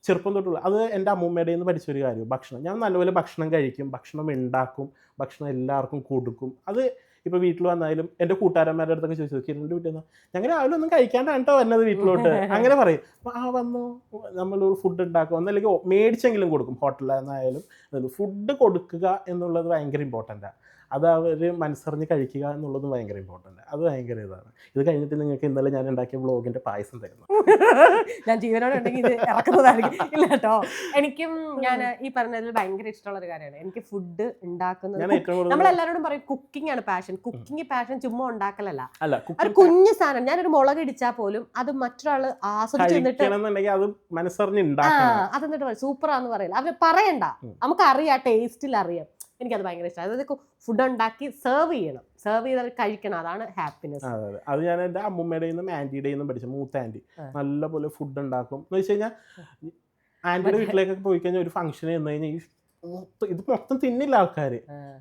ചെറുപ്പം തൊട്ടുള്ള അത് എൻ്റെ അമ്മൂമ്മയുടെ നിന്ന് പഠിച്ചൊരു കാര്യം. ഭക്ഷണം ഞാൻ നല്ലപോലെ ഭക്ഷണം കഴിക്കും, ഭക്ഷണം ഉണ്ടാക്കും, ഭക്ഷണം എല്ലാവർക്കും കൊടുക്കും. അത് ഇപ്പോൾ വീട്ടിൽ വന്നാലും എൻ്റെ കൂട്ടുകാരന്മാരുടെ അടുത്തൊക്കെ ചോദിച്ചു കിരണിൻ്റെ വീട്ടിൽ നിന്ന് ഞങ്ങൾ രാവിലെ ഒന്നും കഴിക്കാണ്ടാണ് കേട്ടോ വന്നത് വീട്ടിലോട്ട് അങ്ങനെ പറയും. അപ്പോൾ വന്നു നമ്മളൊരു ഫുഡ് ഉണ്ടാക്കും ഒന്നല്ലെങ്കിൽ മേടിച്ചെങ്കിലും കൊടുക്കും. ഹോട്ടലിൽ ഫുഡ് കൊടുക്കുക എന്നുള്ളത് ഭയങ്കര ഇമ്പോർട്ടൻ്റാണ്. അത് അവർ മനസ്സറിഞ്ഞ് കഴിക്കുക എന്നുള്ളത് ഭയങ്കര ഇമ്പോർട്ടൻ്റ്. അത് ഭയങ്കര ഇതാണ്. ഇത് കഴിഞ്ഞിട്ട് നിങ്ങൾക്ക് ഇന്നലെ ഞാൻ ഉണ്ടാക്കിയ വ്ളോഗിൻ്റെ പായസം തരുന്നു. ഞാൻ ജീവനോടെ ഉണ്ടെങ്കിൽ ഇത് ഇറക്കുന്നതായിരിക്കും. ഇല്ല കേട്ടോ, എനിക്കും ഞാൻ ഈ പറഞ്ഞതിൽ ഭയങ്കര ഇഷ്ടമുള്ള ഒരു കാര്യമാണ് എനിക്ക് ഫുഡ് ഉണ്ടാക്കുന്നത്. നമ്മളെല്ലാവരോടും പറയും കുക്കിംഗ് ആണ് പാഷൻ. കുക്കിംഗ് പാഷൻ ചുമ്മാ ഉണ്ടാക്കലല്ല, ഒരു കുഞ്ഞു സാധനം. ഞാനൊരു മുളക് ഇടിച്ചാൽ പോലും അത് മറ്റൊരാൾ ആസ്വദിച്ചിട്ട് അത് മനസ്സറിഞ്ഞ് അതെന്നിട്ട് സൂപ്പറാന്ന് പറയില്ല. അവർ പറയണ്ട, നമുക്ക് അറിയാം, ടേസ്റ്റിൽ അറിയാം. എനിക്കത് ഭയങ്കര ഇഷ്ടമാണ്. അതായത് ഫുഡ് ഉണ്ടാക്കി സെർവ് ചെയ്യണം, സെർവ് ചെയ്ത് അവർ കഴിക്കണം, അതാണ് ഹാപ്പിനെസ്. അത് ഞാൻ എൻ്റെ അമ്മൂമ്മയുടെ ആൻറ്റിയുടെ പഠിച്ചു. മൂത്ത ആൻറ്റി നല്ലപോലെ ഫുഡ് ഉണ്ടാക്കും എന്ന് വെച്ച് കഴിഞ്ഞാൽ ആൻറ്റിയുടെ വീട്ടിലേക്കൊക്കെ പോയി കഴിഞ്ഞാൽ ഒരു ഫംഗ്ഷന് ചെന്ന് കഴിഞ്ഞാൽ ഇത് മൊത്തം തിന്നില്ല ആൾക്കാർ.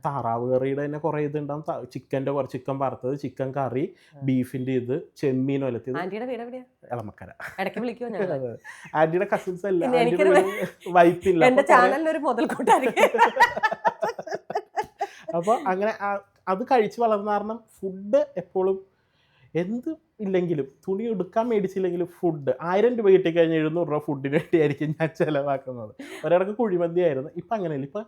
താറാവ് കറിയുടെ തന്നെ കുറേ ഇതുണ്ടാവും, ചിക്കൻ്റെ കുറച്ച് ചിക്കൻ വറുത്തത്, ചിക്കൻ കറി, ബീഫിൻ്റെ ഇത്, ചെമ്മീൻ ഒലത്തിയത്. എളമക്കര. ആൻറ്റിയുടെ കസിൻസ് അല്ല, വൈപ്പില്ല. അപ്പോൾ അങ്ങനെ അത് കഴിച്ച് വളർന്ന കാരണം ഫുഡ് എപ്പോഴും എന്ത് ഇല്ലെങ്കിലും തുണി എടുക്കാൻ മേടിച്ചില്ലെങ്കിലും ഫുഡ് 1000 രൂപ കിട്ടിക്കഴിഞ്ഞാൽ 700 രൂപ ഫുഡിന് വേണ്ടിയായിരിക്കും ഞാൻ ചിലവാക്കുന്നത്. ഒരിടക്ക് കുഴിമന്തി ആയിരുന്നു, ഇപ്പം അങ്ങനെയല്ല. ഇപ്പം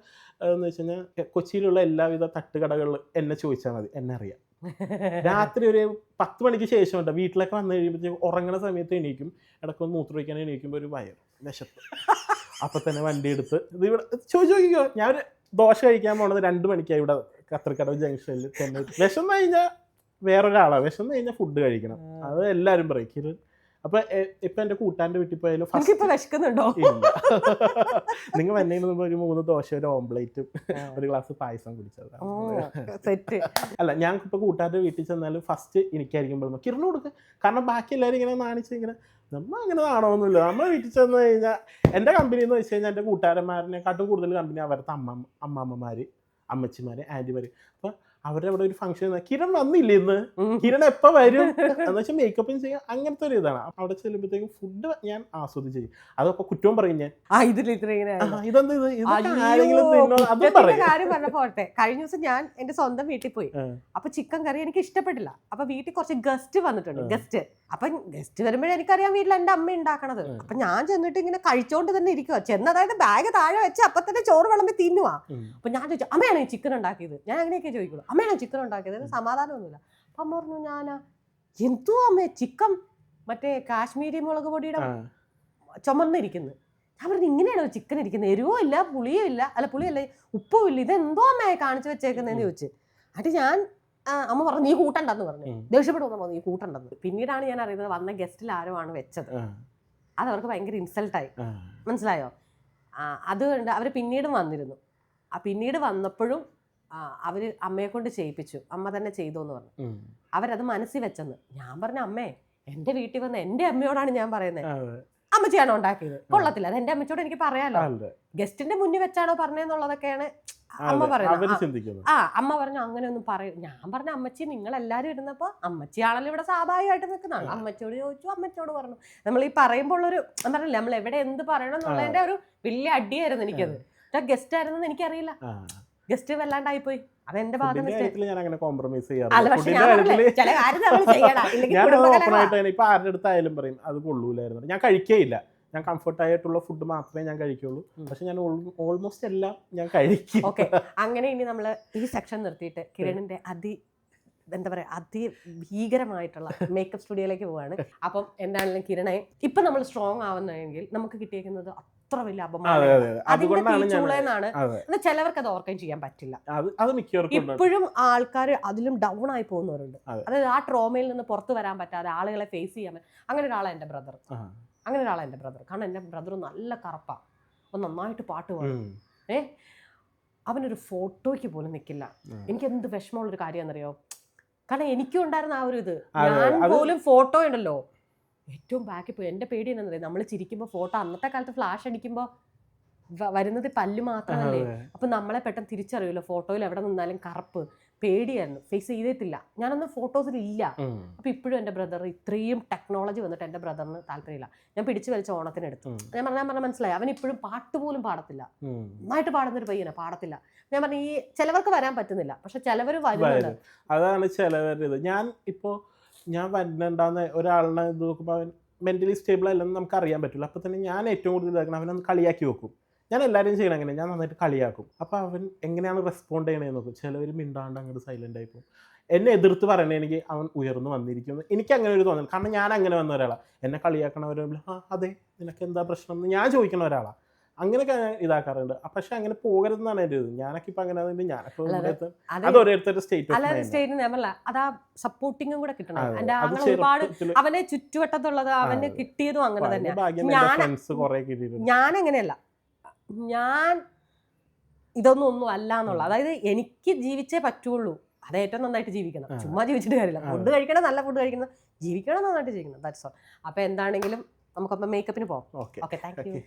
എന്ന് വെച്ച് കഴിഞ്ഞാൽ കൊച്ചിയിലുള്ള എല്ലാവിധ തട്ടുകടകളിൽ എന്നെ ചോദിച്ചാൽ മതി, എന്നെ അറിയാം. രാത്രി ഒരു 10 മണിക്ക് ശേഷം ഉണ്ട് വീട്ടിലൊക്കെ വന്നു കഴിയുമ്പോഴത്തേക്കും ഉറങ്ങുന്ന സമയത്ത് എണീക്കും, ഇടയ്ക്കൊന്ന് മൂത്രമൊഴിക്കാൻ എണീക്കുമ്പോൾ ഒരു വയറ് വിശപ്പ്, അപ്പം തന്നെ വണ്ടി എടുത്ത് ഇത് ഇവിടെ ചോദിച്ചു നോക്കിക്കോ. ഞാൻ ദോശ കഴിക്കാൻ പോണത് 2 മണിക്കാണ് ഇവിടെ കത്രക്കടവ് ജംഗ്ഷനിൽ തന്നെ. വിശന്ന് കഴിഞ്ഞാൽ വേറൊരാളാണ്, വിശന്ന് കഴിഞ്ഞാൽ ഫുഡ് കഴിക്കണം, അത് എല്ലാവരും പറയും. അപ്പൊ ഇപ്പൊ എന്റെ കൂട്ടാന്റെ വീട്ടിൽ പോയാലും വിശക്കുന്നുണ്ടോ? നിങ്ങൾ വന്നതിന് മുമ്പ് ഒരു 3 ദോശ, ഒരു ഓംപ്ലേറ്റും ഒരു ഗ്ലാസ് പായസം കുടിച്ചത്. അല്ല, ഞാൻ ഇപ്പൊ കൂട്ടാന്റെ വീട്ടിൽ ചെന്നാലും ഫസ്റ്റ് എനിക്കായിരിക്കും കിരണു കൊടുക്കുക. കാരണം ബാക്കി എല്ലാവരും ഇങ്ങനെ നാണിച്ച് ഇങ്ങനെ നമ്മൾ അങ്ങനെ നാണമൊന്നുമില്ല. നമ്മളെ വീട്ടിൽ ചെന്ന് കഴിഞ്ഞാൽ എൻ്റെ കമ്പനി എന്ന് വെച്ച് കഴിഞ്ഞാൽ എൻ്റെ കൂട്ടുകാരന്മാരിനെക്കാട്ടും കൂടുതൽ കമ്പനി അവരുടെ അമ്മമ്മമാര്, അമ്മച്ചിമാര്, ആൻറ്റിമാര്. അപ്പൊ അവരുടെ അവിടെ ഒരു ഫംഗ്ഷൻ, കിരൺ വന്നില്ല ഇന്ന്, കിരൺ എപ്പോ വരും എന്ന് വെച്ചാൽ മേക്കപ്പും ചെയ്യാം, അങ്ങനത്തെ ഒരു ഇതാണ്. അവിടെ ചെല്ലുമ്പോഴത്തേക്കും ഫുഡ് ഞാൻ ആസ്വദിച്ച് ചെയ്യും. അതപ്പോ കുറ്റവും പറയും ഞാൻ, കാര്യം പറഞ്ഞപ്പോട്ടെ. കഴിഞ്ഞ ദിവസം ഞാൻ എന്റെ സ്വന്തം വീട്ടിൽ പോയി. അപ്പൊ ചിക്കൻ കറി എനിക്ക് ഇഷ്ടപ്പെട്ടില്ല. അപ്പൊ വീട്ടിൽ കുറച്ച് ഗസ്റ്റ് വന്നിട്ടുണ്ട്. അപ്പൊ ഗസ്റ്റ് വരുമ്പോഴേ എനിക്കറിയാം വീട്ടിൽ എന്റെ അമ്മ ഉണ്ടാക്കണത്. അപ്പൊ ഞാൻ ചെന്നിട്ട് ഇങ്ങനെ കഴിച്ചോണ്ട് തന്നെ ഇരിക്കുക. ചെന്നതായത് ബാഗ് താഴെ വെച്ച് അപ്പൊ തന്നെ ചോറ് വിളമ്പി തിന്നുവാ. അപ്പൊ ഞാൻ ചോദിച്ചു, അമ്മയാണോ ഈ ചിക്കൻ ഉണ്ടാക്കിയത്? ഞാൻ അങ്ങനെയൊക്കെ ചോദിക്കുള്ളൂ, അമ്മയാണോ ചിക്കൻ ഉണ്ടാക്കിയത്? സമാധാനമൊന്നുമില്ല. അപ്പൊ അമ്മ പറഞ്ഞു, ഞാനാ എന്തോ അമ്മേ ചിക്കൻ മറ്റേ കാശ്മീരി മുളക് പൊടിയുടെ ചുമന്നിരിക്കുന്നു. ഞാൻ പറഞ്ഞു, ഇങ്ങനെയാണോ ചിക്കൻ ഇരിക്കുന്നത്? എരിവും ഇല്ല, പുളിയും ഇല്ല, അല്ല പുളിയല്ല ഉപ്പും ഇല്ല, ഇതെന്തോ അമ്മയെ കാണിച്ചു വെച്ചേക്കുന്നതെന്ന് ചോദിച്ചു. എന്നിട്ട് ഞാൻ അമ്മ പറഞ്ഞു, നീ കൂട്ടണ്ടെന്ന് പറഞ്ഞു. ദേഷ്യപ്പെടുമെന്ന് പറഞ്ഞു, നീ കൂട്ടണ്ടെന്ന്. പിന്നീടാണ് ഞാൻ അറിയുന്നത് വന്ന ഗസ്റ്റിൽ ആരോ ആണ് വെച്ചത്. അത് അവർക്ക് ഭയങ്കര ഇൻസൾട്ടായി, മനസ്സിലായോ? അതുകൊണ്ട് അവർ പിന്നീടും വന്നിരുന്നു. പിന്നീട് വന്നപ്പോഴും അവർ അമ്മയെ കൊണ്ട് ചെയ്യിപ്പിച്ചു, അമ്മ തന്നെ ചെയ്തു എന്ന് പറഞ്ഞു. അവരത് മനസ്സിൽ വെച്ചെന്ന്. ഞാൻ പറഞ്ഞ, അമ്മേ എൻ്റെ വീട്ടിൽ വന്ന് എൻ്റെ അമ്മയോടാണ് ഞാൻ പറയുന്നത്, അമ്മച്ചിയാണോ ഉണ്ടാക്കിയത്? കൊള്ളത്തില്ല, അത് എൻ്റെ അമ്മച്ചോട് എനിക്ക് പറയാലോ. ഗസ്റ്റിന്റെ മുന്നിൽ വെച്ചാണോ പറഞ്ഞെന്നുള്ളതൊക്കെയാണ് അമ്മ പറയുന്നത്. അമ്മ പറഞ്ഞു അങ്ങനെയൊന്നും പറയും. ഞാൻ പറഞ്ഞ, അമ്മച്ചി നിങ്ങൾ എല്ലാവരും ഇരുന്നപ്പോ അമ്മച്ചിയാണല്ലോ ഇവിടെ സ്വാഭാവികമായിട്ട് നിൽക്കുന്നതാണ്. അമ്മച്ചോട് ചോദിച്ചു, അമ്മച്ചോട് പറഞ്ഞു. നമ്മൾ ഈ പറയുമ്പോൾ ഉള്ളൊരു പറഞ്ഞില്ല, നമ്മൾ എവിടെ എന്ത് പറയണം എന്നുള്ളതിന്റെ ഒരു വലിയ അടിയായിരുന്നു എനിക്കത്. ഗസ്റ്റ് ആയിരുന്നെന്ന് എനിക്കറിയില്ല, ഗസ്റ്റ് വല്ലാണ്ടായിപ്പോയി. അതെന്റെ ഭാഗം. ഇപ്പൊ ആരുടെ അടുത്തായാലും പറയും അത് കൊള്ളൂലായിരുന്നു. ഞാൻ കഴിക്കേയില്ല, ഞാൻ കംഫർട്ടായിട്ടുള്ള ഫുഡ് മാത്രമേ ഞാൻ കഴിക്കുള്ളൂ. പക്ഷെ ഞാൻ ഓൾമോസ്റ്റ് എല്ലാം ഞാൻ കഴിക്കും. ഓക്കെ, അങ്ങനെ ഇനി നമ്മൾ ഈ സെക്ഷൻ നിർത്തിയിട്ട് കിരണിന്റെ എന്താ പറയാ അതിഭീകരമായിട്ടുള്ള മേക്കപ്പ് സ്റ്റുഡിയോയിലേക്ക് പോവാണ്. അപ്പം എന്താണെങ്കിലും കിരണെ ഇപ്പൊ നമ്മൾ സ്ട്രോങ് ആവുന്നെങ്കിൽ നമുക്ക് കിട്ടിയേക്കുന്നത് അത്ര വലിയ അപമാനമാണ്. ചിലവർക്ക് അത് ഓർക്കാൻ ചെയ്യാൻ പറ്റില്ല. ഇപ്പോഴും ആൾക്കാർ അതിലും ഡൗൺ ആയി പോകുന്നവരുണ്ട്. അതായത് ആ ട്രോമയിൽ നിന്ന് പുറത്തു വരാൻ പറ്റാതെ ആളുകളെ ഫേസ് ചെയ്യാൻ അങ്ങനെ ഒരാളാണ് എൻ്റെ ബ്രദർ. കാരണം എൻ്റെ ബ്രദർ നല്ല കറുപ്പാ, നന്നായിട്ട് പാട്ട് പാടും. അവനൊരു ഫോട്ടോയ്ക്ക് പോലും നിൽക്കില്ല. എനിക്ക് എന്ത് വിഷമമുള്ളൊരു കാര്യമാണെന്നറിയോ? കാരണം എനിക്കും ഉണ്ടായിരുന്ന ആ ഒരു ഇത്. ഞാൻ പോലും ഫോട്ടോ ഉണ്ടല്ലോ ഏറ്റവും ബാക്കിൽ പോയി. എൻ്റെ പേടി എന്നറിയാം, നമ്മൾ ചിരിക്കുമ്പോൾ ഫോട്ടോ അന്നത്തെ കാലത്ത് ഫ്ലാഷ് അടിക്കുമ്പോൾ വരുന്നത് പല്ല് മാത്രമല്ലേ. അപ്പൊ നമ്മളെ പെട്ടെന്ന് തിരിച്ചറിയുമല്ലോ ഫോട്ടോയിൽ എവിടെ നിന്നാലും കറുപ്പ്. പേടിയായിരുന്നു, ഫേസ് ചെയ്തിട്ടില്ല, ഞാനൊന്നും ഫോട്ടോസിലില്ല. അപ്പോൾ ഇപ്പോഴും എൻ്റെ ബ്രദർ ഇത്രയും ടെക്നോളജി വന്നിട്ട് എൻ്റെ ബ്രദറിന് താല്പര്യമില്ല. ഞാൻ പിടിച്ചു വലിച്ച ഓണത്തിന് എടുത്തു. ഞാൻ പറഞ്ഞാൽ മനസ്സിലായി, അവൻ ഇപ്പോഴും പാട്ട് പോലും പാടത്തില്ല, നന്നായിട്ട് പാടുന്നൊരു പയ്യനാ, പാടത്തില്ല. ഞാൻ പറഞ്ഞു ഈ ചിലവർക്ക് വരാൻ പറ്റുന്നില്ല, പക്ഷെ ചിലവർ വരുന്നുണ്ട്. അതാണ് ചിലവരുത്. ഞാൻ വരുന്നുണ്ടാകുന്ന ഒരാളിനെ ഇത് നോക്കുമ്പോൾ അവൻ മെൻ്റലി സ്റ്റേബിൾ അല്ലെന്ന് നമുക്ക് അറിയാൻ പറ്റില്ല. അപ്പോൾ തന്നെ ഞാൻ ഏറ്റവും കൂടുതൽ ഇതാക്കണം, അവനൊന്ന് കളിയാക്കി വെക്കും. ഞാൻ എല്ലാവരും ചെയ്യണം അങ്ങനെ, ഞാൻ നന്നായിട്ട് കളിയാക്കും. അപ്പോൾ അവൻ എങ്ങനെയാണ് റെസ്പോണ്ട് ചെയ്യണതെന്ന് നോക്കും. ചിലവർ മിണ്ടാണ്ട് അങ്ങോട്ട് സൈലൻ്റ് ആയിപ്പോൾ എന്നെ എതിർത്ത് പറയണമെങ്കിൽ അവൻ ഉയർന്നു വന്നിരിക്കുന്നു. എനിക്ക് അങ്ങനെ ഒരു തോന്നൽ, കാരണം ഞാൻ അങ്ങനെ വന്ന ഒരാളാണ്. എന്നെ കളിയാക്കണവരും അതെ നിനക്ക് എന്താ പ്രശ്നം എന്ന് ഞാൻ ചോദിക്കണ ഒരാളാണ്. അങ്ങനെയൊക്കെ ഇതാക്കാറുണ്ട്. പക്ഷെ അങ്ങനെ പോകരുതെന്നാണ് എൻ്റെ ഇത്. ഞാനൊക്കെ ഇപ്പം അങ്ങനെ ഞാനൊക്കെ അത് ഓരോരുത്തരുടെ സ്റ്റേറ്റ് നമ്മളല്ല, അതാ സപ്പോർട്ടിങ്ങും കൂടെ കിട്ടണം. എൻ്റെ ആങ്ങളെ ഒരുപാട് അവനെ ചുറ്റുവട്ടത്തുള്ളത് അവന് കിട്ടിയതും അങ്ങനെ തന്നെയാണ്. ഞാൻ അങ്ങനെയല്ല, ഞാൻ ഇതൊന്നും അല്ല എന്നുള്ള, അതായത് എനിക്ക് ജീവിച്ചേ പറ്റുള്ളൂ, അത് ഏറ്റവും നന്നായിട്ട് ജീവിക്കണം. ചുമ്മാ ജീവിച്ചിട്ട് കാര്യമില്ല. ഫുഡ് കഴിക്കണം, നല്ല ഫുഡ് കഴിക്കണം, ജീവിക്കണം, നന്നായിട്ട് ജീവിക്കണം. That's all. അപ്പോൾ എന്താണെങ്കിലും നമുക്കപ്പം മേക്കപ്പിന് പോകാം. Okay, thank you.